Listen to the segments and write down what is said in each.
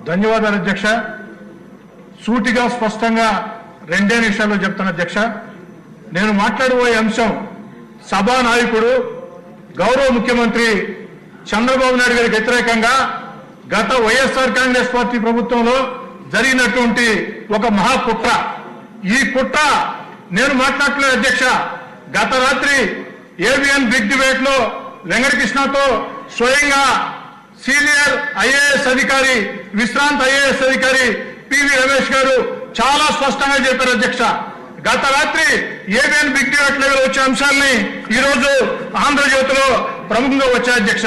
ధన్యవాదాలు అధ్యక్ష. సూటిగా స్పష్టంగా రెండే నిమిషాల్లో చెప్తాను అధ్యక్ష. నేను మాట్లాడబోయే అంశం సభానాయకుడు గౌరవ ముఖ్యమంత్రి చంద్రబాబు నాయుడు గారికి వ్యతిరేకంగా గత వైఎస్ఆర్ కాంగ్రెస్ పార్టీ ప్రభుత్వంలో జరిగినటువంటి ఒక మహాకుట్ర. ఈ కుట్ర నేను మాట్లాడలేదు అధ్యక్ష. గత రాత్రి ఏబిఎన్ బిగ్ డిబేట్ లో వెంకటకృష్ణతో స్వయంగా సీనియర్ ఐఏఎస్ అధికారి, విశ్రాంత ఐఏఎస్ అధికారి పివి రమేష్ గారు చాలా స్పష్టంగా చెప్పారు అధ్యక్ష. గత రాత్రి ఏబిఎన్ బిగ్ డిబేట్ లెవెల్ వచ్చే అంశాలని ఈ రోజు ఆంధ్రజ్యోతిలో ప్రముఖంగా వచ్చాయి అధ్యక్ష.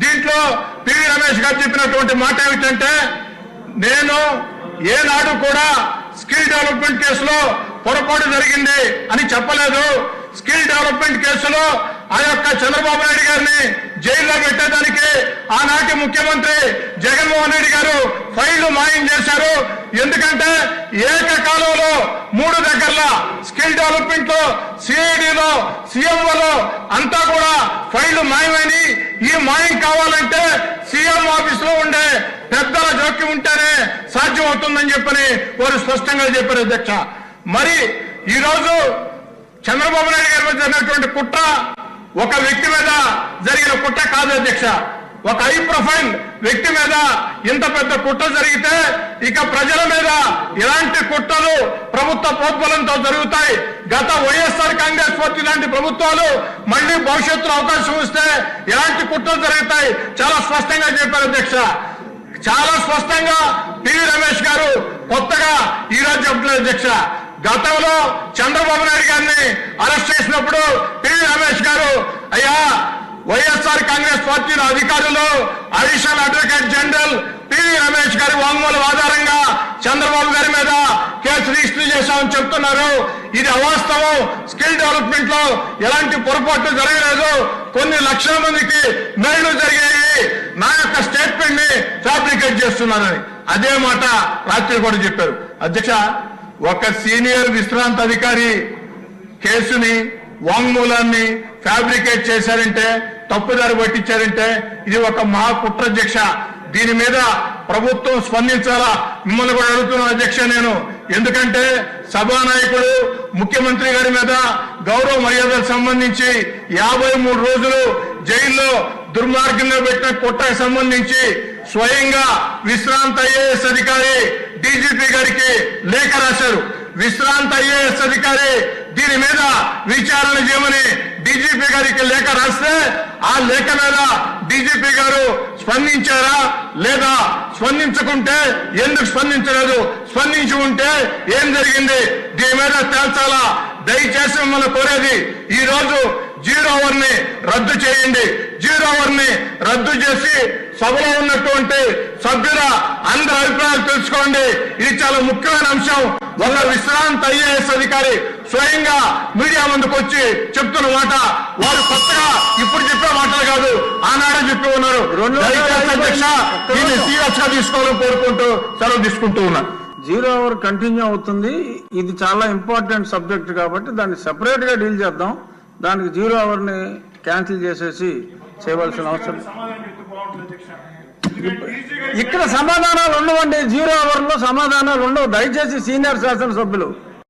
దీంట్లో పివి రమేష్ గారు చెప్పినటువంటి మాట ఏమిటంటే, నేను ఏనాడు కూడా స్కిల్ డెవలప్మెంట్ కేసులో పొరపాటు జరిగింది అని చెప్పలేదు. స్కిల్ డెవలప్మెంట్ కేసులో ఆ యొక్క చంద్రబాబు నాయుడు గారిని జైల్లో పెట్టేదానికి ఆనాటి ముఖ్యమంత్రి జగన్మోహన్ రెడ్డి గారు ఫైళ్లు మాయం చేశారు. ఎందుకంటే ఏకకాలంలో 3 దగ్గరలో స్కిల్ డెవలప్మెంట్ లో, సిఐడిలో, సీఎంఓలో అంతా కూడా ఫైళ్లు మాయమని, ఈ మాయం కావాలంటే సీఎం ఆఫీస్ లో ఉండే పెద్దల జోక్యం ఉంటేనే సాధ్యం అవుతుందని చెప్పని వారు స్పష్టంగా చెప్పారు అధ్యక్ష. మరి ఈ రోజు చంద్రబాబు నాయుడు గారి మీద జరిగినటువంటి కుట్ర ఒక వ్యక్తి మీద జరిగిన కుట్ర కాదు అధ్యక్ష. ఒక హై ప్రొఫైల్ వ్యక్తి మీద ఇంత పెద్ద కుట్ర జరిగితే ఇక ప్రజల మీద ఇలాంటి కుట్రలు ప్రభుత్వ ప్రోద్బలంతో జరుగుతాయి. గత వైఎస్ఆర్ కాంగ్రెస్ పార్టీ లాంటి ప్రభుత్వాలు మళ్లీ భవిష్యత్తులో అవకాశం వస్తే ఇలాంటి కుట్రలు జరుగుతాయి. చాలా స్పష్టంగా చెప్పారు అధ్యక్ష. చాలా స్పష్టంగా పివి రమేష్ గారు కొత్తగా ఈ రోజు చెప్పలేదు అధ్యక్ష. గతంలో చంద్రబాబు నాయుడు గారిని అరెస్ట్ చేసినప్పుడు పివి రమేష్ గారు, అయ్యా వైఎస్ఆర్ కాంగ్రెస్ పార్టీ అధికారులు additional advocate general PV Ramesh గారి వాంగ్మూలం ఆధారంగా చంద్రబాబు గారి మీద కేసు రిజిస్టర్ చేశామని చెప్తున్నారు. ఇది అవాస్తవం. స్కిల్ డెవలప్మెంట్ లో ఎలాంటి పొరపాట్లు జరగలేదు. కొన్ని లక్షల మందికి మేళ్లు జరిగాయి. నా యొక్క స్టేట్మెంట్ ని ఫ్యాబ్రికేట్ చేస్తున్నారని అదే మాట రాత్రి కూడా చెప్పారు అధ్యక్ష. ఒక సీనియర్ విశ్రాంత అధికారి కేసుని, వాంగ్మూలాన్ని ఫ్యాబ్రికేట్ చేశారంటే, తప్పుదారి పట్టించారంటే ఇది ఒక మహాకుట్ర అధ్యక్ష. దీని మీద ప్రభుత్వం స్పందించాలా మిమ్మల్ని కూడా అడుగుతున్నాను అధ్యక్ష నేను. ఎందుకంటే సభానాయకుడు ముఖ్యమంత్రి గారి మీద గౌరవ మర్యాదలకు సంబంధించి 53 రోజులు జైల్లో దుర్మార్గంగా పెట్టిన కుట్రకు సంబంధించి స్వయంగా విశ్రాంత ఐఏఎస్ అధికారి డీజీపీ గారికి లేఖ రాశారు. విశ్రాంత ఐఏఎస్ అధికారి దీని మీద విచారణ చేయమని డీజీపీ గారికి లేఖ రాస్తే ఆ లేఖ మీద డీజీపీ గారు స్పందించారా లేదా, స్పందించకుంటే ఎందుకు స్పందించలేదు, స్పందించి ఉంటే ఏం జరిగింది, దీని మీద తేల్చాలా. దయచేసి మిమ్మల్ని కోరేది, ఈ రోజు 0 అవర్ ని రద్దు చేయండి. 0 అవర్ ని రద్దు చేసి సభలో ఉన్నటువంటి సభ్యుల అందరి అభిప్రాయాలు తెలుసుకోండి. ఇది చాలా ముఖ్యమైన అంశం. ఒక విశ్రాంత ఐఏఎస్ అధికారి స్వయంగా మీడియా ముందుకు వచ్చి చెప్తున్న మాట వారు కొత్తగా ఇప్పుడు చెప్పే మాటలు కాదు, ఆనాడే చెప్పి ఉన్నారు. దీన్ని సీరియస్ గా తీసుకోవాలని కోరుకుంటూ సెలవు తీసుకుంటూ ఉన్నారు. 0 అవర్ కంటిన్యూ అవుతుంది. ఇది చాలా ఇంపార్టెంట్ సబ్జెక్ట్ కాబట్టి దాన్ని సెపరేట్ గా డీల్ చేద్దాం. దానికి 0 అవర్ ని క్యాన్సిల్ చేసేసి చేయవలసిన అవసరం. ఇక్కడ సమాధానాలు ఉండవండి. 0 అవర్ లో సమాధానాలు ఉండవు. దయచేసి సీనియర్ శాసనసభ్యులు